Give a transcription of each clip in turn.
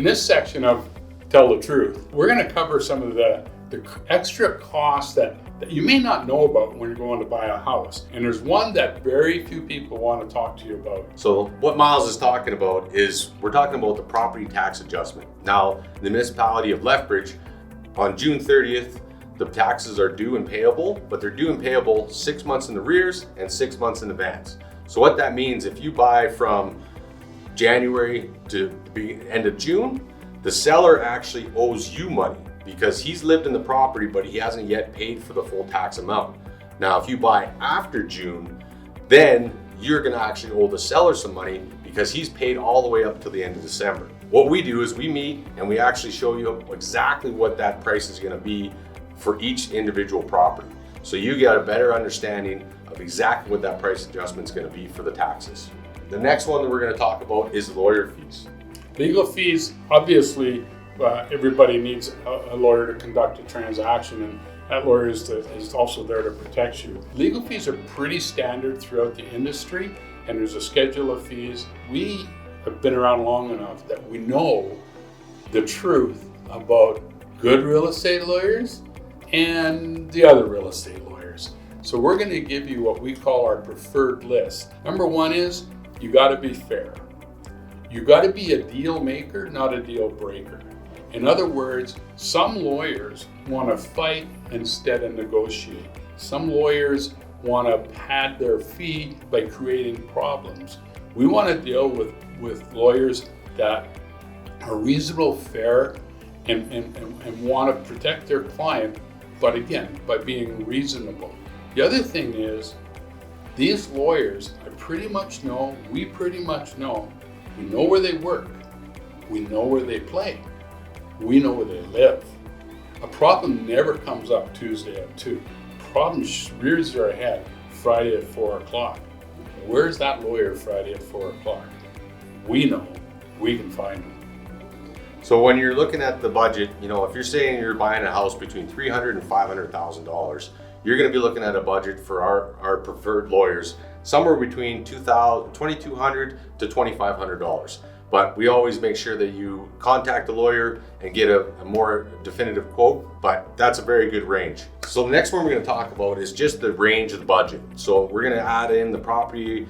this section of Tell the Truth, we're going to cover some of the extra costs that you may not know about when you're going to buy a house. And there's one that very few people want to talk to you about. So what Miles is talking about is we're talking about the property tax adjustment. Now, the municipality of Lethbridge, on June 30th, the taxes are due and payable, but they're due and payable 6 months in arrears and 6 months in advance. So what that means, if you buy from January to the end of June, the seller actually owes you money because he's lived in the property, but he hasn't yet paid for the full tax amount. Now, if you buy after June, then you're gonna actually owe the seller some money because he's paid all the way up to the end of December. What we do is we meet and we actually show you exactly what that price is gonna be for each individual property. So you get a better understanding of exactly what that price adjustment is gonna be for the taxes. The next one that we're gonna talk about is lawyer fees. Legal fees, obviously, everybody needs a lawyer to conduct a transaction, and that lawyer is also there to protect you. Legal fees are pretty standard throughout the industry, and there's a schedule of fees. We have been around long enough that we know the truth about good real estate lawyers and the other real estate lawyers. So we're going to give you what we call our preferred list. Number one is you got to be fair. You got to be a deal maker, not a deal breaker. In other words, some lawyers want to fight instead of negotiate. Some lawyers want to pad their fee by creating problems. We want to deal with lawyers that are reasonable, fair, and want to protect their client, but again, by being reasonable. The other thing is, these lawyers, we pretty much know, we know where they work, we know where they play, we know where they live. A problem never comes up Tuesday at 2. Problem rears their head Friday at 4 o'clock. Where's that lawyer Friday at 4 o'clock? We know, we can find him. So when you're looking at the budget, if you're saying you're buying a house between $300,000 and $500,000, you're going to be looking at a budget for our preferred lawyers somewhere between $2,200 to $2,500. But we always make sure that you contact the lawyer and get a more definitive quote, but that's a very good range. So the next one we're going to talk about is just the range of the budget. So we're going to add in the property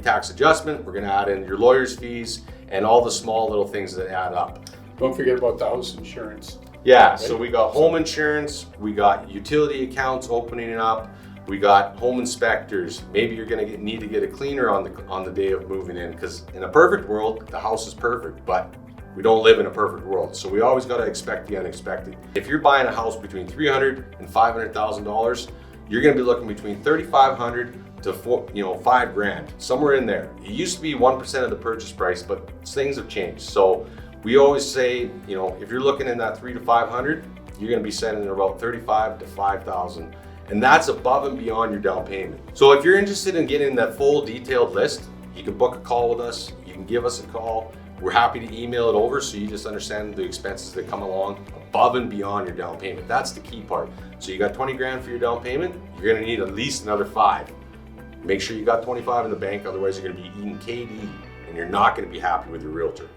tax adjustment, we're going to add in your lawyer's fees, and all the small little things that add up. Don't forget about the house insurance. Yeah, right? So we got home insurance, we got utility accounts opening up, we got home inspectors. Maybe you're gonna need to get a cleaner on the day of moving in, because in a perfect world, the house is perfect, but we don't live in a perfect world. So we always gotta expect the unexpected. If you're buying a house between $300,000 and $500,000, you're gonna be looking between $3,500 to $5,000, somewhere in there. It used to be 1% of the purchase price, but things have changed. So we always say, if you're looking in that $300,000 to $500,000, you're going to be sending about $35,000 to $5,000, and that's above and beyond your down payment. So if you're interested in getting that full detailed list, you can book a call with us. You can give us a call. We're happy to email it over so you just understand the expenses that come along above and beyond your down payment. That's the key part. So you got $20,000 for your down payment. You're going to need at least another $5,000. Make sure you got $25,000 in the bank, otherwise you're going to be eating KD and you're not going to be happy with your realtor.